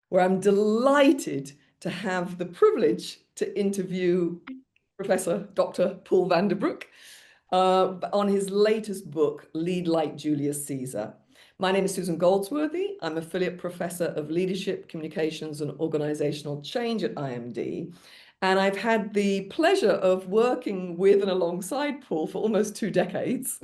where I'm delighted to have the privilege to interview Professor Dr. Paul Vanderbroeck on his latest book, Lead Like Julius Caesar. My name is Susan Goldsworthy. I'm Affiliate Professor of Leadership, Communications and Organizational Change at IMD. And I've had the pleasure of working with and alongside Paul for almost 2 decades.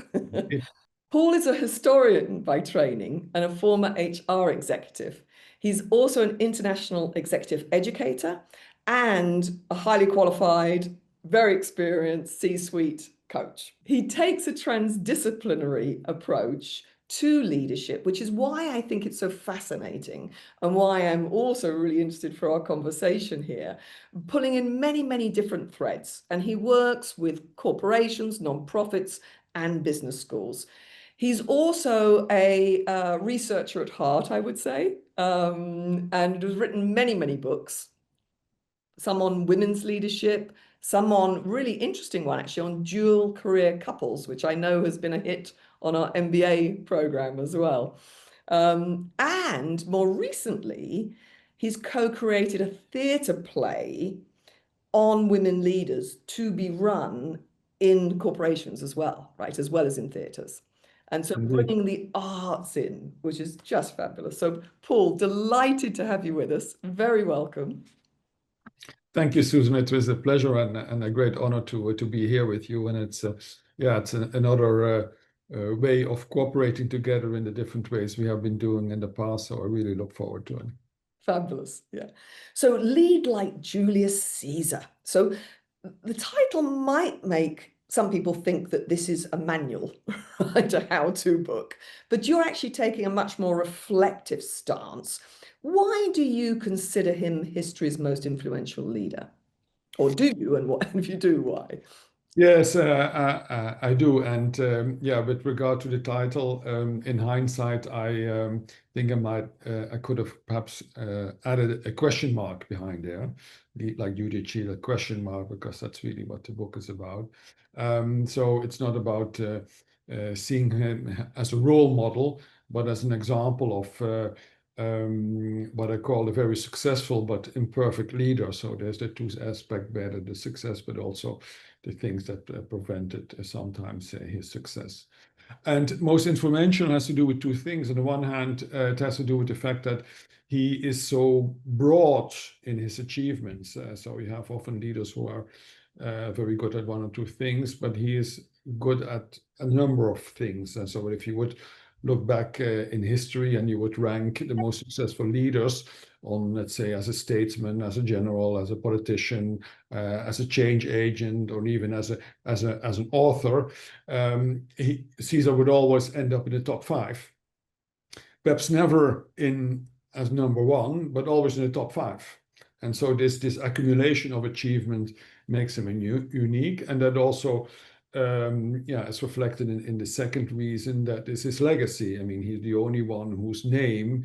Paul is a historian by training and a former HR executive. He's also an international executive educator and a highly qualified, very experienced C-suite coach. He takes a transdisciplinary approach to leadership, which is why I think it's so fascinating and why I'm also really interested for our conversation here, pulling in many, many different threads. And he works with corporations, nonprofits, and business schools. He's also a researcher at heart, I would say, and has written many, many books, some on women's leadership, some on really interesting one, actually, on dual career couples, which I know has been a hit on our MBA program as well. And more recently, he's co-created a theatre play on women leaders to be run in corporations as well, right, as well as in theatres. And so Indeed. bringing the arts in, which is just fabulous. So Paul, delighted to have you with us. Very welcome. Thank you, Susan. It was a pleasure and a great honor to be here with you. And it's another way of cooperating together in the different ways we have been doing in the past. So I really look forward to it. Fabulous. Yeah. So lead like Julius Caesar. So the title might make some people think that this is a manual, right, a how-to book, but you're actually taking a much more reflective stance. Why do you consider him history's most influential leader? Or do you? And what, if you do, why? Yes, I do. And yeah, with regard to the title, in hindsight, I think I could have perhaps added a question mark behind there, like you did, Sheila, question mark, because that's really what the book is about. So it's not about seeing him as a role model, but as an example of what I call a very successful but imperfect leader. So there's the two aspects, better the success, but also the things that prevented sometimes his success. And most influential has to do with two things. On the one hand, it has to do with the fact that he is so broad in his achievements. So you have often leaders who are very good at one or two things, but he is good at a number of things. And so if you would look back in history and you would rank the most successful leaders on, let's say, as a statesman, as a general, as a politician, as a change agent, or even as an author, Caesar would always end up in the top 5. Perhaps never in as number 1, but always in the top 5. And so this accumulation of achievement makes him unique, and that also it's reflected in the second reason, that is his legacy. I mean, he's the only one whose name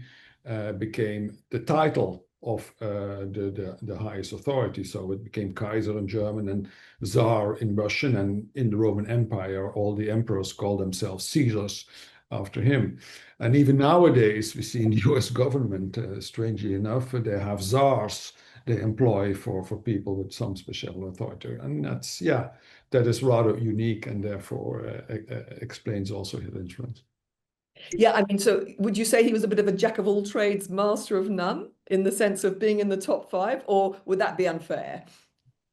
became the title of the highest authority. So it became Kaiser in German and Tsar in Russian, and in the Roman Empire, all the emperors called themselves Caesars after him. And even nowadays, we see in the US government, strangely enough, they have czars they employ for people with some special authority. And that is rather unique, and therefore explains also his influence. Yeah, I mean, so would you say he was a bit of a jack of all trades, master of none, in the sense of being in the top 5, or would that be unfair?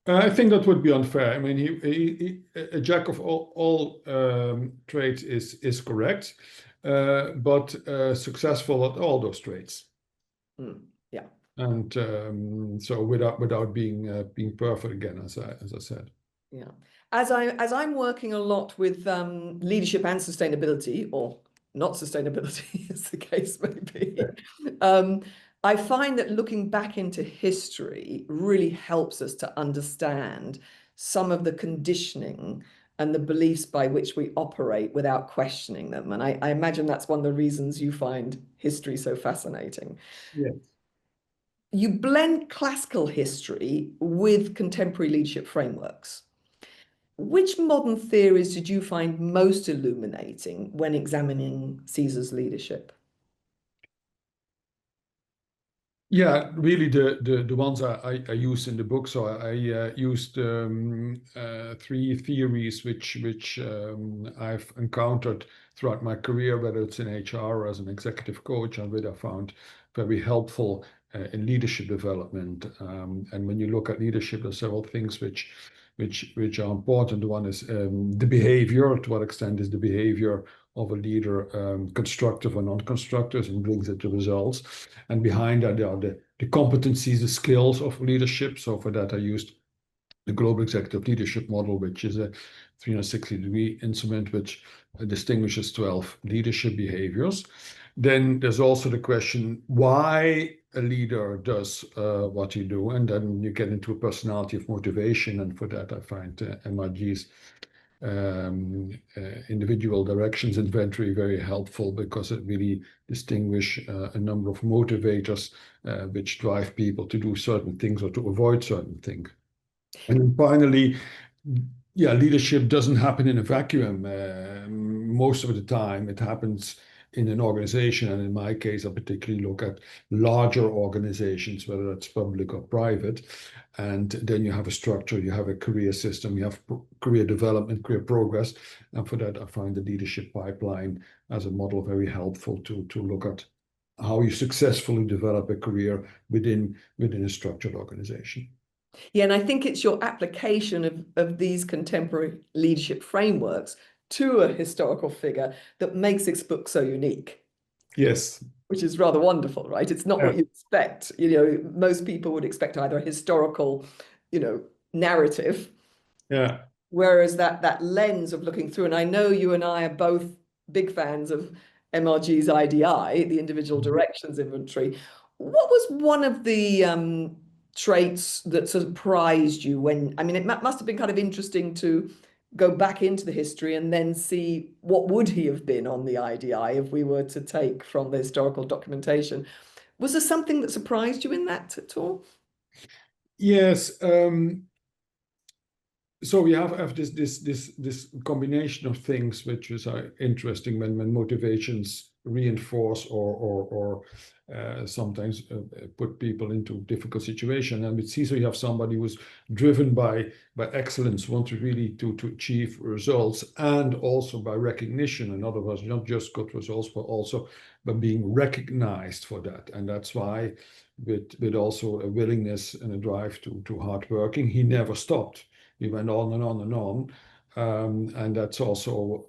I think that would be unfair. I mean, a jack of all trades is correct, but successful at all those trades. Yeah. And so without being perfect again, as I said. Yeah. As I'm working a lot with leadership and sustainability, or not sustainability, as the case may be, I find that looking back into history really helps us to understand some of the conditioning and the beliefs by which we operate without questioning them. And I imagine that's one of the reasons you find history so fascinating. Yeah. You blend classical history with contemporary leadership frameworks. Which modern theories did you find most illuminating when examining Caesar's leadership? Yeah, really the ones I use in the book. So I used three theories which I've encountered throughout my career, whether it's in HR or as an executive coach, and which I found very helpful in leadership development. And when you look at leadership, there's several things which are important. One is the behavior. To what extent is the behavior of a leader constructive or non-constructive, and brings it to results. And behind that are the competencies, the skills of leadership. So for that, I used the Global Executive Leadership Model, which is a 360-degree instrument which distinguishes 12 leadership behaviors. Then there's also the question why a leader does what you do, and then you get into a personality of motivation. And for that, I find MRG's individual directions inventory very helpful, because it really distinguish a number of motivators which drive people to do certain things or to avoid certain things. And then finally, yeah, leadership doesn't happen in a vacuum. Most of the time, it happens in an organization. And in my case, I particularly look at larger organizations, whether it's public or private. And then you have a structure, you have a career system, you have career development, career progress. And for that, I find the leadership pipeline as a model very helpful to look at how you successfully develop a career within a structured organization. Yeah, and I think it's your application of these contemporary leadership frameworks to a historical figure that makes this book so unique, Yes. which is rather wonderful, right? It's not Yeah. what you expect. Most people would expect either a historical, narrative, Yeah. whereas that lens of looking through, and I know you and I are both big fans of MRG's IDI, the individual directions inventory. What was one of the traits that surprised you when, I mean, it must have been kind of interesting to go back into the history and then see what would he have been on the IDI if we were to take from the historical documentation. Was there something that surprised you in that at all? Yes. So we have this combination of things which is interesting when motivations reinforce or sometimes put people into difficult situation. And with Caesar, you have somebody who's driven by excellence, want to really to achieve results, and also by recognition. In other words, not just good results, but also by being recognized for that. And that's why, with also a willingness and a drive to hard working, he never stopped. He went on and on and on. And that's also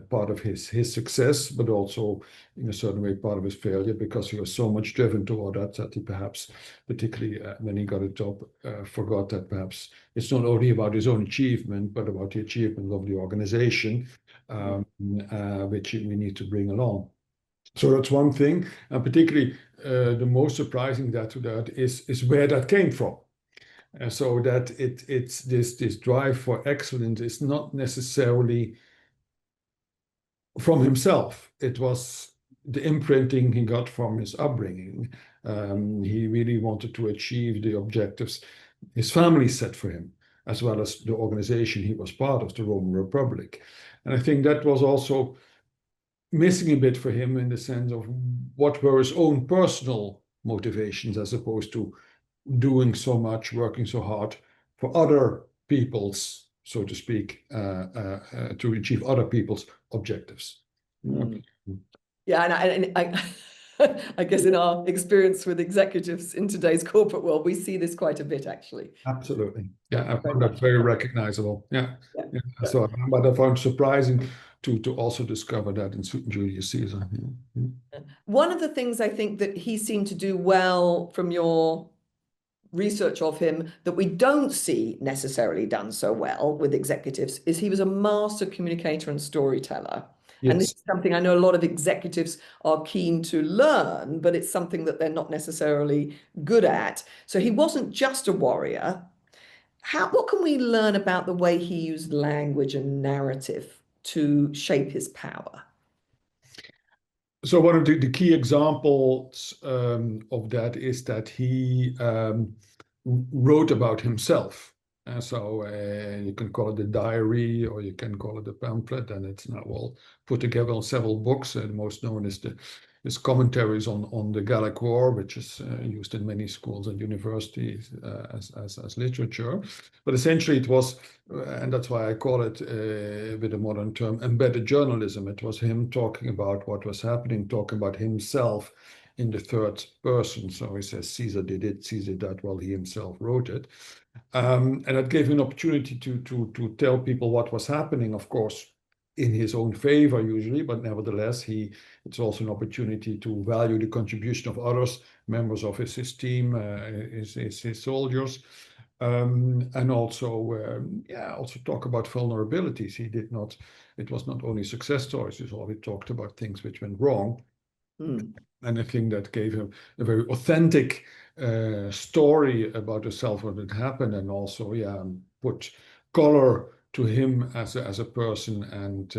part of his success, but also in a certain way part of his failure, because he was so much driven toward that he perhaps, particularly when he got a job, forgot that perhaps it's not only about his own achievement, but about the achievement of the organization, which we need to bring along. So that's one thing, and particularly the most surprising to that is where that came from. So that it's this drive for excellence is not necessarily from himself. It was the imprinting he got from his upbringing. He really wanted to achieve the objectives his family set for him, as well as the organization he was part of, the Roman Republic. And I think that was also missing a bit for him, in the sense of what were his own personal motivations, as opposed to doing so much, working so hard for other people's, so to speak, to achieve other people's objectives. Mm. Yeah, and I guess in our experience with executives in today's corporate world, we see this quite a bit, actually. Absolutely. Yeah, I Very found that much. very recognizable. Yeah. Yeah. Yeah. Yeah. So, but I found surprising to also discover that in Julius Caesar. Yeah. One of the things I think that he seemed to do well from your research of him that we don't see necessarily done so well with executives is he was a master communicator and storyteller. And this Yes. is something I know a lot of executives are keen to learn, but it's something that they're not necessarily good at. So he wasn't just a warrior. What can we learn about the way he used language and narrative to shape his power? So one of the key examples of that is that he wrote about himself. So you can call it a diary, or you can call it a pamphlet, and it's now all put together on several books. The most known is his commentaries on the Gallic War, which is used in many schools and universities as literature. But essentially it was, and that's why I call it with a modern term, embedded journalism. It was him talking about what was happening, talking about himself in the third person. So he says Caesar did it, Caesar did that, while he himself wrote it. And that gave him an opportunity to tell people what was happening, of course, in his own favor usually, but nevertheless, it's also an opportunity to value the contribution of others, members of his team, his soldiers, and also talk about vulnerabilities. It was not only success stories, he always talked about things which went wrong. And I think that gave him a very authentic story about himself, what had happened, and also, put color to him as a person and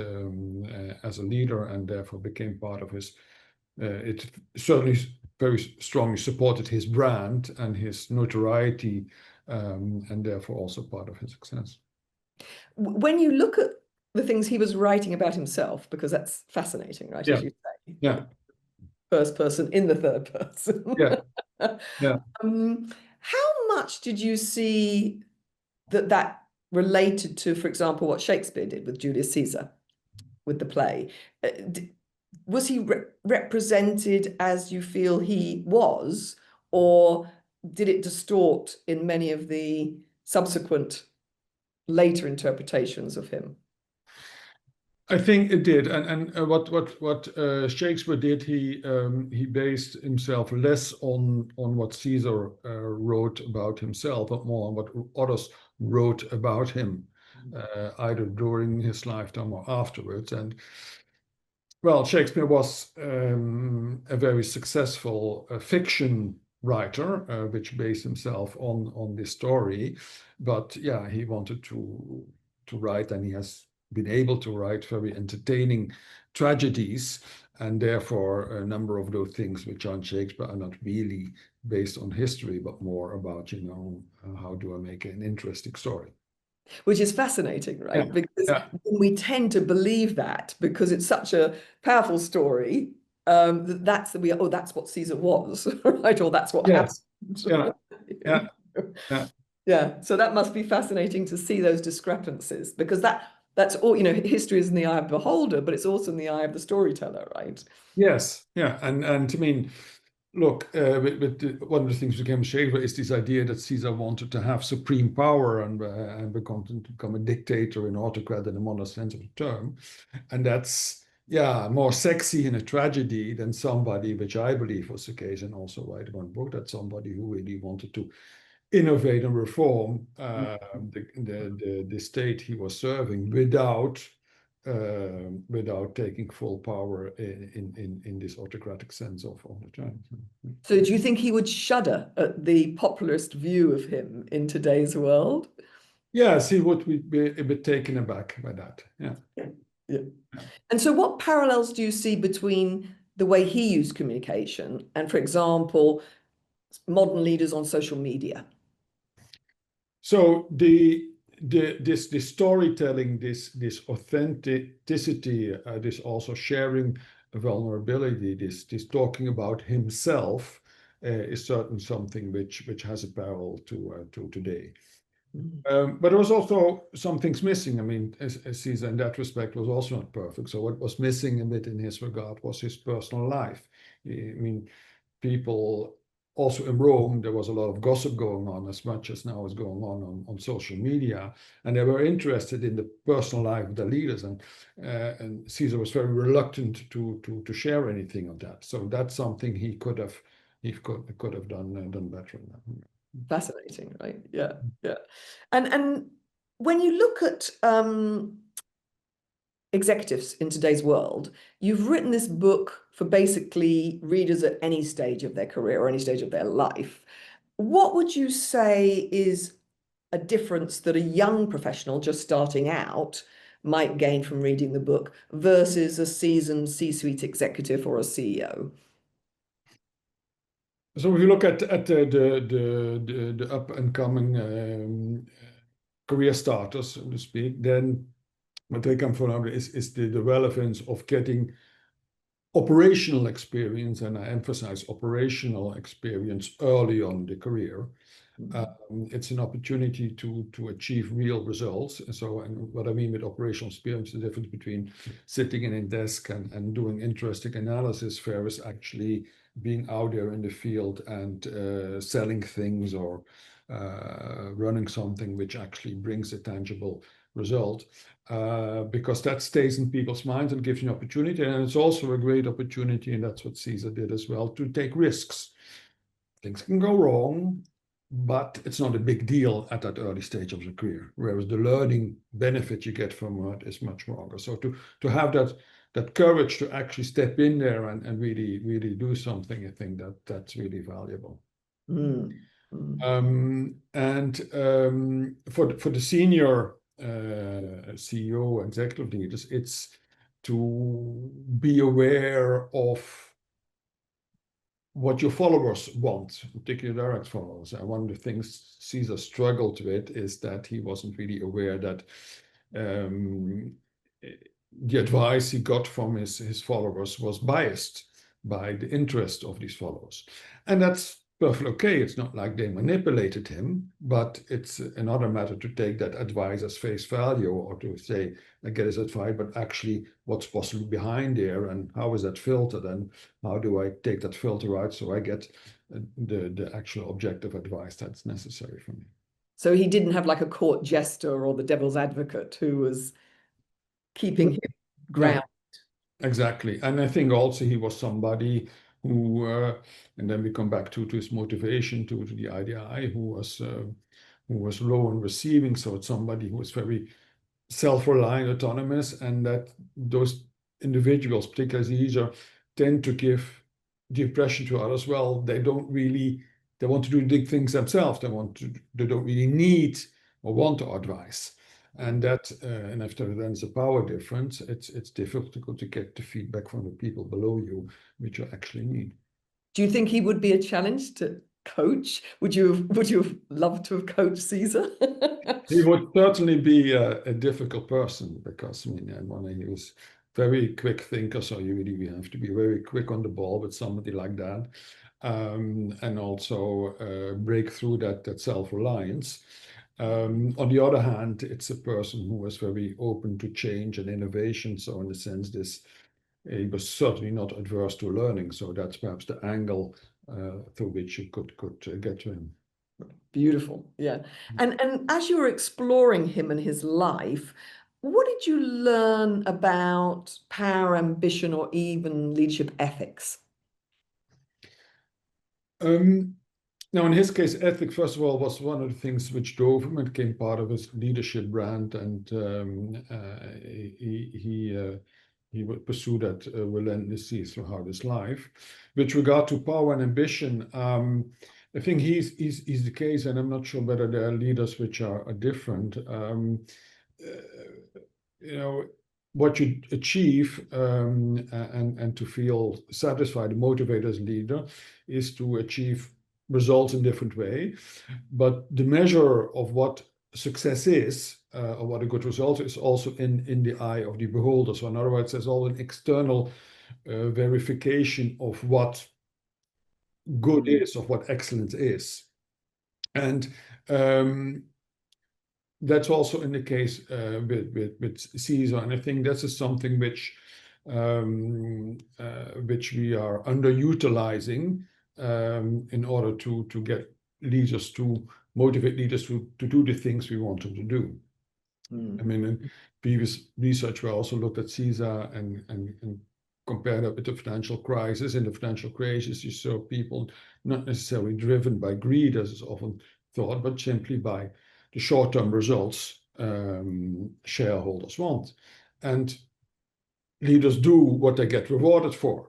as a leader, and therefore became part of his. It certainly very strongly supported his brand and his notoriety, and therefore also part of his success. When you look at the things he was writing about himself, because that's fascinating, right? Yeah. As you say. Yeah. First person in the third person. Yeah. Yeah. How much did you see that related to, for example, what Shakespeare did with Julius Caesar, with the play? Was he represented as you feel he was, or did it distort in many of the subsequent later interpretations of him? I think it did, and what Shakespeare did, he based himself less on what Caesar wrote about himself, but more on what others wrote about him, either during his lifetime or afterwards. And well, Shakespeare was a very successful fiction writer, which based himself on this story. But yeah, he wanted to write, and he has been able to write very entertaining tragedies, and therefore a number of those things which are in Shakespeare are not really based on history, but more about, how do I make an interesting story? Which is fascinating, right? Yeah. Because Yeah. we tend to believe that because it's such a powerful story, that's what Caesar was, right? Or that's what Yes. happened. Yeah. Yeah. Yeah. Yeah. So that must be fascinating to see those discrepancies, because that's all, history is in the eye of the beholder, but it's also in the eye of the storyteller, right? Yes. Yeah. And I mean, look, one of the things that became Shakespeare is this idea that Caesar wanted to have supreme power and become a dictator, an autocrat in the modern sense of the term. And that's, more sexy in a tragedy than somebody, which I believe was the case, and also write one book, that somebody who really wanted to innovate and reform the state he was serving without taking full power in this autocratic sense of the time. So do you think he would shudder at the popularist view of him in today's world? Yes, he would be a bit taken aback by that. Yeah. Yeah. And so what parallels do you see between the way he used communication and, for example, modern leaders on social media? So this storytelling, this authenticity, this also sharing vulnerability, this talking about himself, is certainly something which has a parallel to today. But there was also some things missing. I mean, as Caesar in that respect was also not perfect. So what was missing a bit in his regard was his personal life. I mean, people also in Rome, there was a lot of gossip going on, as much as now is going on social media, and they were interested in the personal life of the leaders, and Caesar was very reluctant to share anything of that. So that's something he could have done better. Fascinating, right? Yeah, yeah. And when you look at executives in today's world, you've written this book for basically readers at any stage of their career or any stage of their life. What would you say is a difference that a young professional just starting out might gain from reading the book versus a seasoned C-suite executive or a CEO? So if you look at the up and coming career starters, so to speak, then what they come from is the relevance of getting operational experience, and I emphasize operational experience early on in the career. It's an opportunity to achieve real results. So, and what I mean with operational experience is the difference between sitting in a desk and doing interesting analysis versus actually being out there in the field and selling things or running something which actually brings a tangible result. Because that stays in people's minds and gives you an opportunity. And it's also a great opportunity, and that's what Caesar did as well, to take risks. Things can go wrong, but it's not a big deal at that early stage of the career, whereas the learning benefit you get from it is much longer. So to have that courage to actually step in there and really do something, I think that's really valuable. And for the senior CEO executive leaders, it's to be aware of what your followers want, particularly direct followers. And one of the things Caesar struggled with is that he wasn't really aware that the advice he got from his followers was biased by the interest of these followers. And that's perfectly okay. It's not like they manipulated him, but it's another matter to take that advice as face value, or to say, I get his advice, but actually what's possibly behind there, and how is that filtered, and how do I take that filter out so I get the actual objective advice that's necessary for me. So he didn't have like a court jester or the devil's advocate who was keeping him grounded. No, exactly. And I think also he was somebody who, and then we come back to his motivation to the IDI, who was low on receiving. So it's somebody who was very self-reliant, autonomous, and that those individuals, particularly Caesar, tend to give the impression to others, well, they want to do big things themselves. They don't really need or want to advise. And that, and if there's a power difference, it's difficult to get the feedback from the people below you, which you actually need. Do you think he would be a challenge to coach? Would you have loved to have coached Caesar? He would certainly be a difficult person, because I mean, he was very quick thinker, so you really have to be very quick on the ball with somebody like that, and also break through that self-reliance. On the other hand, it's a person who was very open to change and innovation. So in a sense, he was certainly not adverse to learning. So that's perhaps the angle through which you could get to him. Beautiful, yeah. And as you were exploring him and his life, what did you learn about power, ambition, or even leadership ethics? Now, in his case, ethics, first of all, was one of the things which drove him and became part of his leadership brand, and he would pursue that relentlessly throughout his life. With regard to power and ambition, I think he's the case, and I'm not sure whether there are leaders which are different. What you achieve and to feel satisfied, motivated as a leader, is to achieve results in different way. But the measure of what success is, or what a good result is, also in the eye of the beholder. So in other words, there's all an external verification of what good is, of what excellence is. And that's also in the case with Caesar, and I think this is something which we are underutilizing in order to get leaders, to motivate leaders to do the things we want them to do. I mean, in previous research, we also looked at Caesar and compared it with the financial crisis. In the financial crisis, you saw people not necessarily driven by greed, as is often thought, but simply by the short-term results shareholders want. And leaders do what they get rewarded for.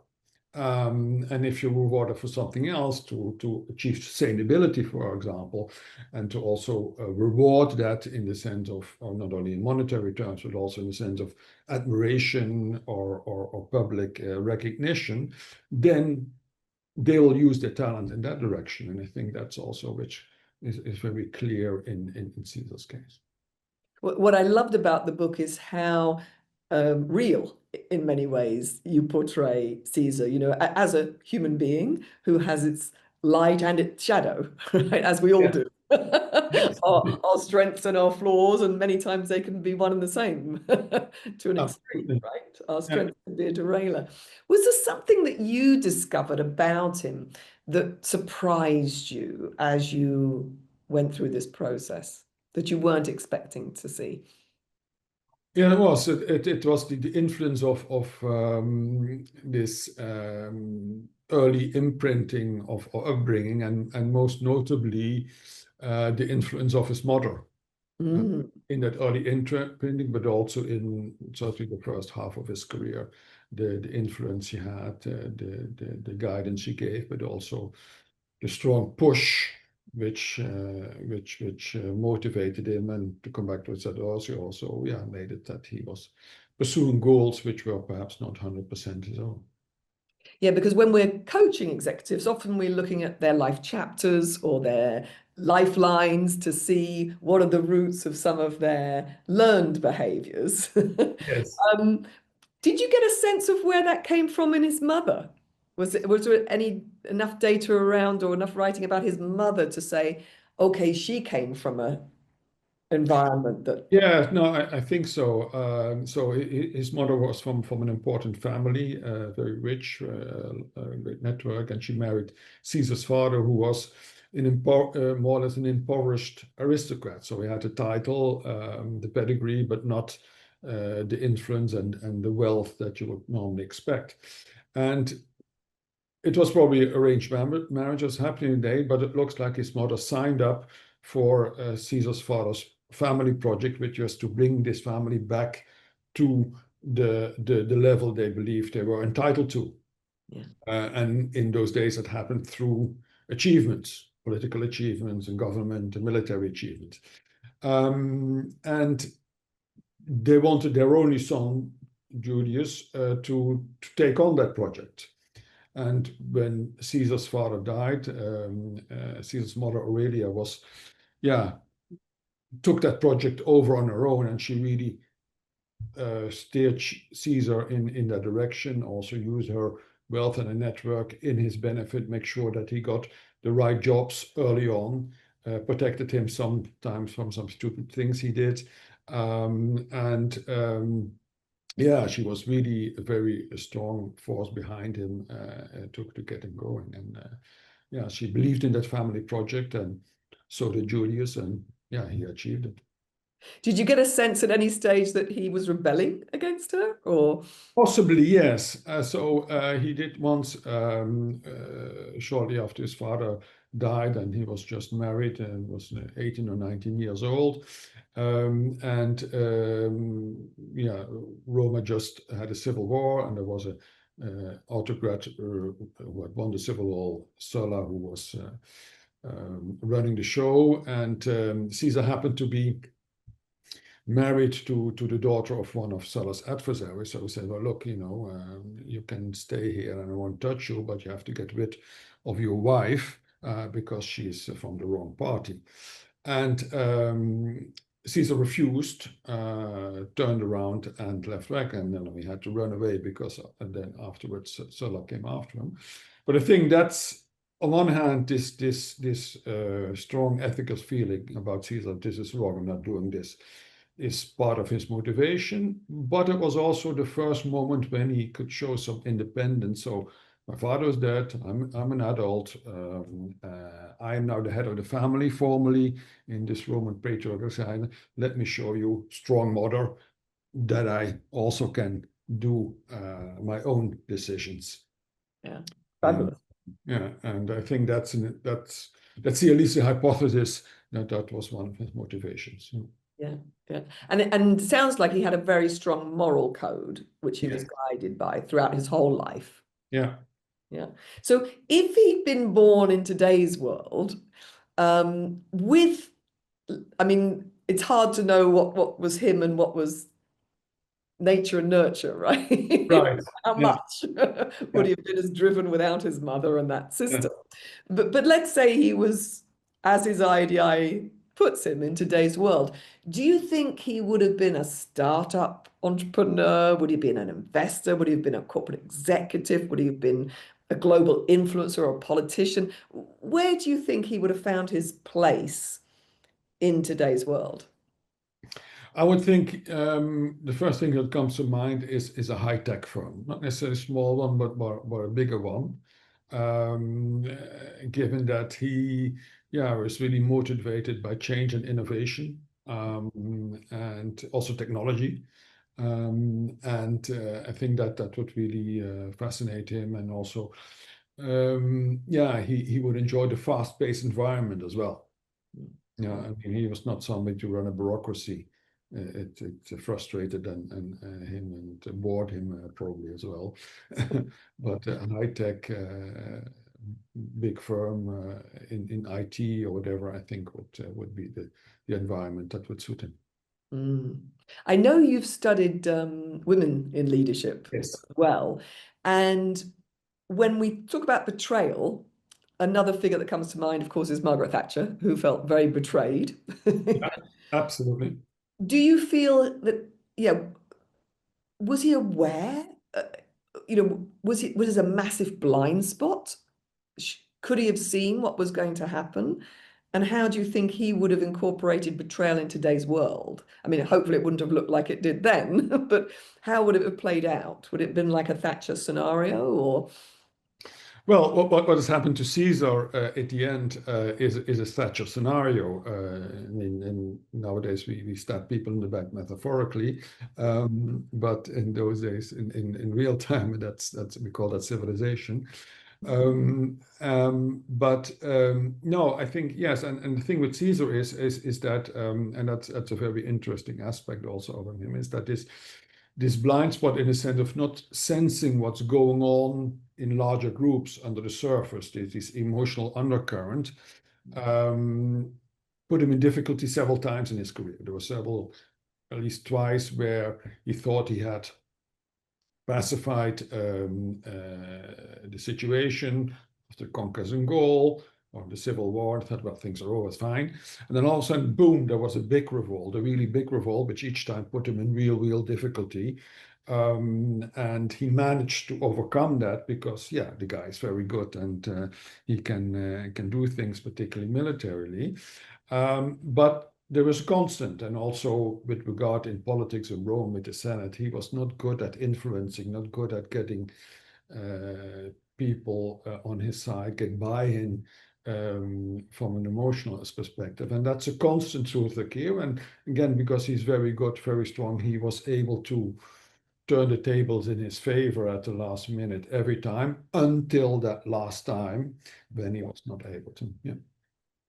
And if you're rewarded for something else, to achieve sustainability, for example, and to also reward that in the sense of, or not only in monetary terms, but also in the sense of admiration or public recognition, then they will use their talent in that direction. And I think that's also which is very clear in Caesar's case. What I loved about the book is how real in many ways. You portray Caesar, you know, as a human being who has its light and its shadow, right? As we all Yeah. do. Yes. Our strengths and our flaws, and many times they can be one and the same to an extreme, Absolutely. right? Our Yeah. strength can be a derailer. Was there something that you discovered about him that surprised you as you went through this process that you weren't expecting to see? Yeah, it was. It was the influence of this early imprinting of or upbringing, and most notably the influence of his mother Mm, in that early imprinting, but also in certainly the first half of his career, the influence he had, the guidance he gave, but also the strong push which motivated him. And to come back to what I said also yeah, made it that he was pursuing goals which were perhaps not 100% his own. Yeah, because when we're coaching executives, often we're looking at their life chapters or their lifelines to see what are the roots of some of their learned behaviors. Yes. Did you get a sense of where that came from in his mother? Was there enough data around or enough writing about his mother to say, okay, she came from a environment that, Yeah, no, I think so. So his mother was from an important family, very rich, great network, and she married Caesar's father, who was more or less an impoverished aristocrat. So he had the title, the pedigree, but not the influence and the wealth that you would normally expect. And it was probably arranged marriages happening today, but it looks like his mother signed up for Caesar's father's family project, which was to bring this family back to the level they believed they were entitled to. yeah. And in those days, it happened through achievements, political achievements, and government and military achievements. And they wanted their only son, Julius, to take on that project. And when Caesar's father died, Caesar's mother Aurelia yeah, took that project over on her own, and she really steered Caesar in that direction. Also used her wealth and a network in his benefit, make sure that he got the right jobs early on, protected him sometimes from some stupid things he did, and yeah, she was really a very strong force behind him to get him going. And yeah, she believed in that family project, and so did Julius, and yeah, he achieved it. Did you get a sense at any stage that he was rebelling against her or? Possibly, yes. He did once, shortly after his father died, and he was just married and was 18 or 19 years old. Yeah, Roma just had a civil war, and there was a autocrat who had won the civil war, Sulla, who was running the show, and Caesar happened to be married to the daughter of one of Sulla's adversaries. So he said, well, look, you can stay here and I won't touch you, but you have to get rid of your wife because she's from the wrong party. And Caesar refused, turned around and left back, and then he had to run away because, and then afterwards Sulla came after him. But I think that's, on one hand, this strong ethical feeling about Caesar, this is wrong, I'm not doing this, is part of his motivation, but it was also the first moment when he could show some independence. So my father is dead, I'm an adult, I am now the head of the family formally in this Roman patriarchal sign. Let me show you, strong mother, that I also can do my own decisions. Yeah, And fabulous. yeah, and I think that's the Elise hypothesis, that was one of his motivations. Yeah, yeah. And it sounds like he had a very strong moral code, which he was Yes. guided by throughout his whole life. Yeah. Yeah. So if he'd been born in today's world, with, I mean, it's hard to know what was him and what was nature and nurture, right? Right. How Yeah. much would Yeah. he have been as driven without his mother and that Yeah. system? But let's say he was, as his IDI puts him in today's world, do you think he would have been a startup entrepreneur? Would he have been an investor? Would he have been a corporate executive? Would he have been a global influencer or a politician? Where do you think he would have found his place in today's world? I would think the first thing that comes to mind is a high-tech firm, not necessarily a small one, but a bigger one. Given that he, yeah, was really motivated by change and innovation, and also technology. I think that that would really fascinate him, and also, yeah, he would enjoy the fast-paced environment as well. Yeah, I mean, he was not somebody to run a bureaucracy. It frustrated him and bored him probably as well. But a high-tech big firm in IT or whatever, I think would be the environment that would suit him. I know you've studied women in leadership Yes. as well. And when we talk about betrayal, another figure that comes to mind, of course, is Margaret Thatcher, who felt very betrayed. Yeah, absolutely. Do you feel that, yeah, was he aware? Was it a massive blind spot? Could he have seen what was going to happen? And how do you think he would have incorporated betrayal in today's world? I mean, hopefully it wouldn't have looked like it did then, but how would it have played out? Would it have been like a Thatcher scenario or? Well, what has happened to Caesar at the end is a Thatcher scenario. And nowadays we stab people in the back metaphorically, but in those days, in real time, that's we call that civilization. No, I think yes, and the thing with Caesar is that, and that's a very interesting aspect also of him, is that this blind spot in the sense of not sensing what's going on in larger groups under the surface, this emotional undercurrent, put him in difficulty several times in his career. There were several, at least twice, where he thought he had pacified the situation after conquest and Gaul or the Civil War, and thought, well, things are always fine. And then all of a sudden, boom, there was a big revolt, a really big revolt, which each time put him in real difficulty. And he managed to overcome that because, yeah, the guy is very good and he can do things, particularly militarily. But there was constant, and also with regard in politics in Rome with the Senate, he was not good at influencing, not good at getting people on his side, get buy-in from an emotional perspective. And that's a constant truth here. And again, because he's very good, very strong, he was able to turn the tables in his favor at the last minute every time until that last time when he was not able to. Yeah.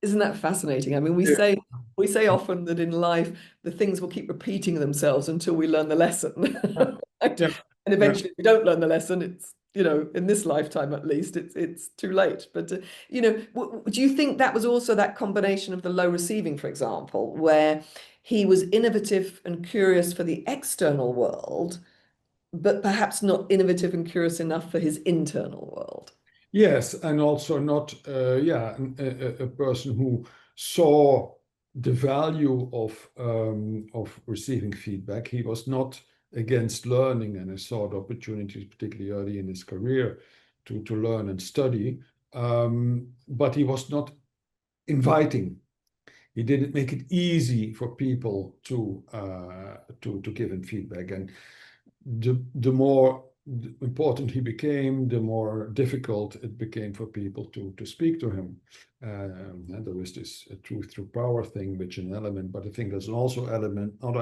Isn't that fascinating? I mean, we say often that in life the things will keep repeating themselves until we learn the lesson. Yeah. And eventually, if we don't learn the lesson, it's, in this lifetime at least, it's too late. But do you think that was also that combination of the low receiving, for example, where he was innovative and curious for the external world, but perhaps not innovative and curious enough for his internal world? Yes, and also not, a person who saw the value of receiving feedback. He was not against learning, and he saw the opportunities, particularly early in his career, to learn and study. But he was not inviting. He didn't make it easy for people to give him feedback, and the more important he became, the more difficult it became for people to speak to him. And there is this truth through power thing, which is an element, but I think there's also other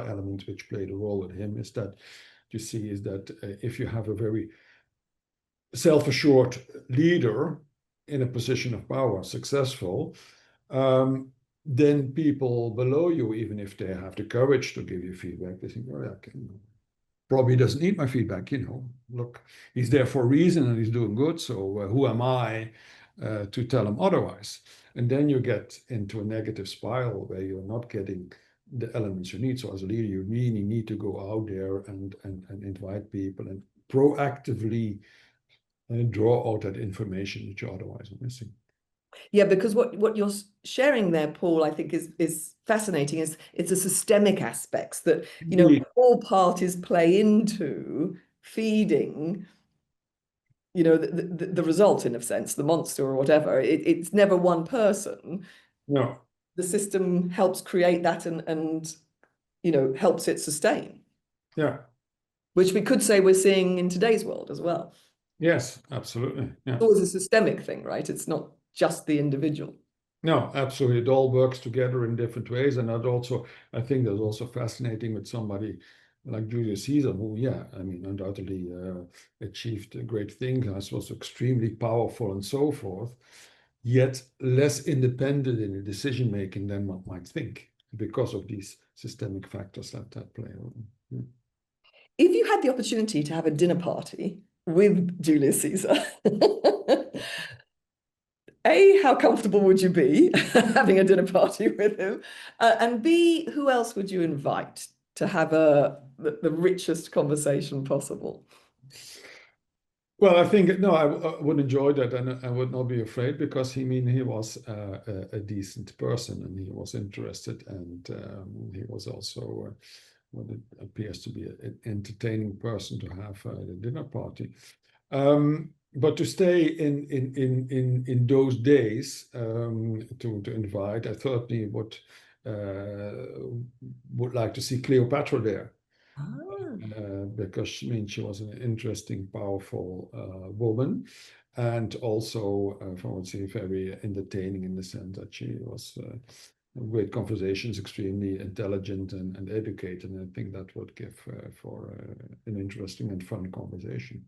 element which played a role with him, is that you see is that if you have a very self-assured leader in a position of power, successful, then people below you, even if they have the courage to give you feedback, they think, oh yeah, probably doesn't need my feedback, look, he's there for a reason and he's doing good, so who am I to tell him otherwise? And then you get into a negative spiral where you're not getting the elements you need. So as a leader, you really need to go out there and invite people and proactively draw out that information that you're otherwise missing. Yeah, because what you're sharing there, Paul, I think is fascinating. Is it's a systemic aspects that, you know, Indeed. all parties play into feeding, you know, the result, in a sense, the monster or whatever. It's never one person. No. The system helps create that and you know, helps it sustain, Yeah. which we could say we're seeing in today's world as well. Yes, absolutely. Yeah. It's always a systemic thing, right? It's not just the individual. No, absolutely. It all works together in different ways. And that also, I think that's also fascinating with somebody like Julius Caesar, who, yeah, I mean, undoubtedly achieved great things, was extremely powerful and so forth, yet less independent in the decision making than one might think because of these systemic factors that play a role. Yeah. If you had the opportunity to have a dinner party with Julius Caesar, A, how comfortable would you be having a dinner party with him? And B, who else would you invite to have the richest conversation possible? Well, I think no, I would enjoy that, and I would not be afraid because he was a decent person, and he was interested, and he was also what it appears to be an entertaining person to have at a dinner party. But to stay in those days, to invite, I certainly would like to see Cleopatra there. Ah, Because I mean she was an interesting, powerful woman, and also I would say very entertaining in the sense that she was great conversations, extremely intelligent and educated, and I think that would give for an interesting and fun conversation.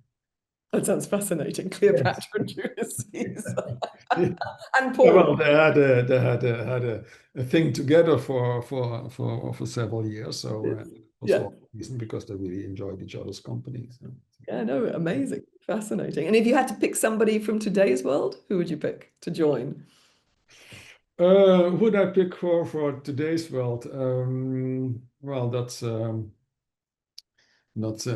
that sounds fascinating. Yes. Cleopatra and Julius Caesar. Yeah, And well, Paul. they had a thing together for several years, so it was Yeah. all reason because they really enjoyed each other's company. So. Yeah, no, amazing. Fascinating. And if you had to pick somebody from today's world, who would you pick to join? Who would I pick for today's world? Well, that's not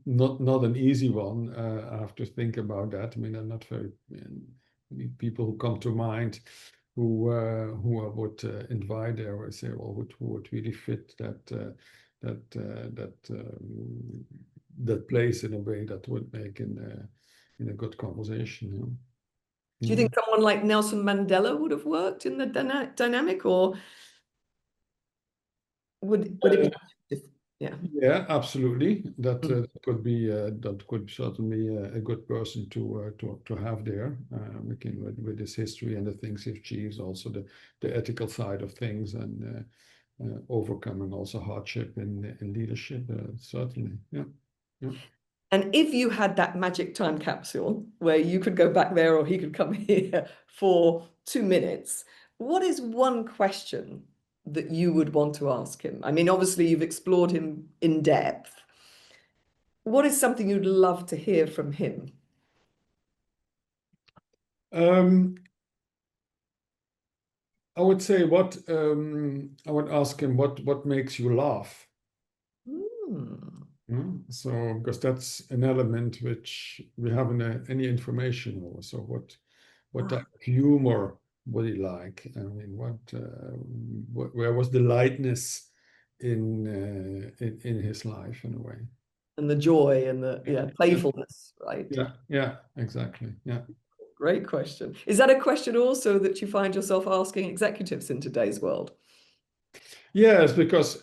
not an easy one. I have to think about that. I mean, there are not very many people who come to mind who I would invite there. I say, well, who would really fit that place in a way that would make in a good conversation. You know? Do you Yeah. think someone like Nelson Mandela would have worked in the dynamic, or would it be? Yeah. Yeah, absolutely. That Mm. that could certainly be a good person to have there. Looking with his history and the things he achieves, also the ethical side of things, and overcoming also hardship in leadership. Certainly, yeah, yeah. And if you had that magic time capsule where you could go back there or he could come here for 2 minutes, what is one question that you would want to ask him? I mean, obviously, you've explored him in depth. What is something you'd love to hear from him? Um, I would say I would ask him what makes you laugh. Hmm. So, because that's an element which we haven't any information over. So, what type Ah, of humor would he like? I mean, where was the lightness in his life in a way? and the joy and the Yeah, playfulness, right? yeah, yeah, exactly. Yeah. Great question. Is that a question also that you find yourself asking executives in today's world? Yes, because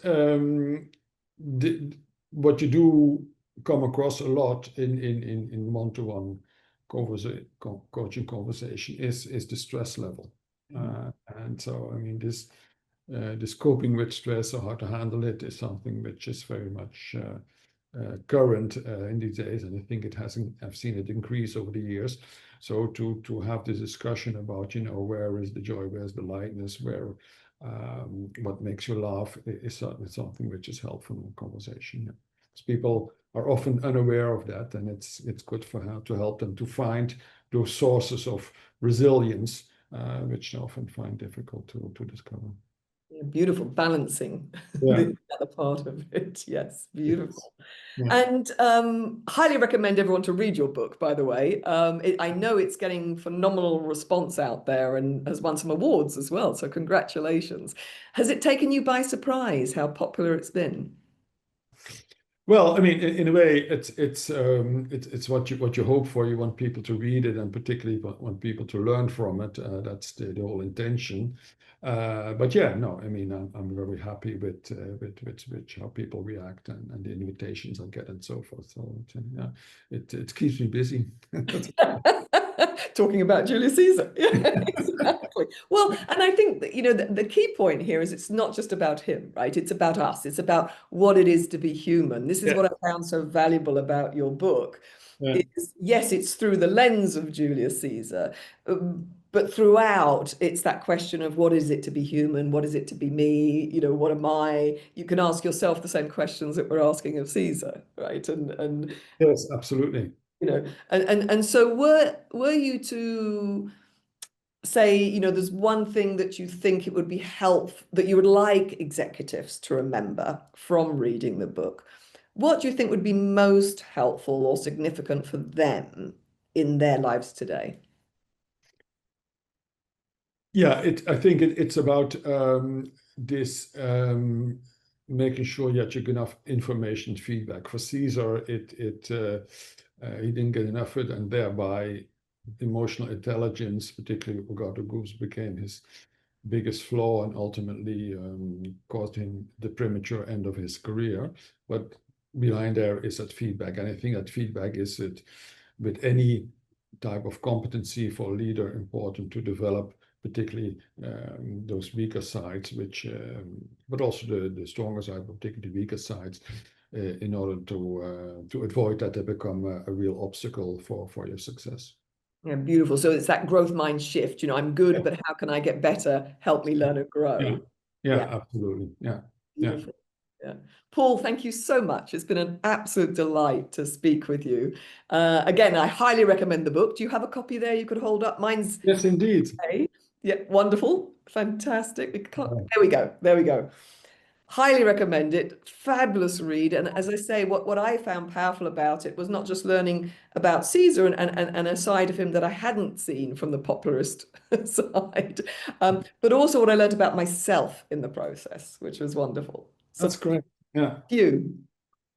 what you do come across a lot in one-to-one coaching conversation is the stress level. And so, I mean, this coping with stress or how to handle it is something which is very much current in these days, and I think I've seen it increase over the years. So to have this discussion about, where is the joy, where's the lightness, what makes you laugh is certainly something which is helpful in conversation. Yeah. Because people are often unaware of that, and it's good for how to help them to find those sources of resilience, which they often find difficult to discover. Beautiful, balancing Yeah. the other part of it. Yes, beautiful. Yeah. And highly recommend everyone to read your book, by the way. I know it's getting phenomenal response out there and has won some awards as well. So congratulations. Has it taken you by surprise how popular it's been? Well, I mean, in a way, it's what you hope for. You want people to read it, and particularly want people to learn from it. That's the whole intention. But yeah, no, I mean, I'm very happy with how people react and the invitations I get and so forth. So yeah, it keeps me busy. Talking about Julius Caesar. Yeah, exactly. Well, and I think that, the key point here is it's not just about him, right? It's about us. It's about what it is to be human. This is Yeah, what I found so valuable about your book. yeah. Is yes, it's through the lens of Julius Caesar, but throughout it's that question of what is it to be human? What is it to be me? What am I? You can ask yourself the same questions that we're asking of Caesar, right? And Yes, absolutely. and so were you to say, there's one thing that you think it would be helpful that you would like executives to remember from reading the book, what do you think would be most helpful or significant for them in their lives today? Yeah, I think it's about this making sure that you get enough information feedback. For Caesar, he didn't get enough of it, and thereby emotional intelligence, particularly with regard to groups, became his biggest flaw and ultimately caused him the premature end of his career. But behind there is that feedback, and I think that feedback is it with any type of competency for a leader important to develop, particularly those weaker sides, but also the stronger side, but particularly the weaker sides, in order to avoid that they become a real obstacle for your success. Yeah, beautiful. So it's that growth mind shift. I'm good, Yeah, but how can I get better? Help me learn and yeah, grow. yeah, Yeah, absolutely. Yeah, yeah. beautiful. Yeah. Paul, thank you so much. It's been an absolute delight to speak with you. Again, I highly recommend the book. Do you have a copy there you could hold up? Mine's Yes, indeed. okay. Yeah, wonderful. Fantastic. There we go. There we go. Highly recommend it. Fabulous read. And as I say, what I found powerful about it was not just learning about Caesar and a side of him that I hadn't seen from the popularist side, but also what I learned about myself in the process, which was wonderful. So That's great. Yeah. thank you.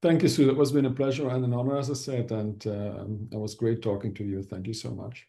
Thank you, Sue. It was been a pleasure and an honor, as I said, and it was great talking to you. Thank you so much.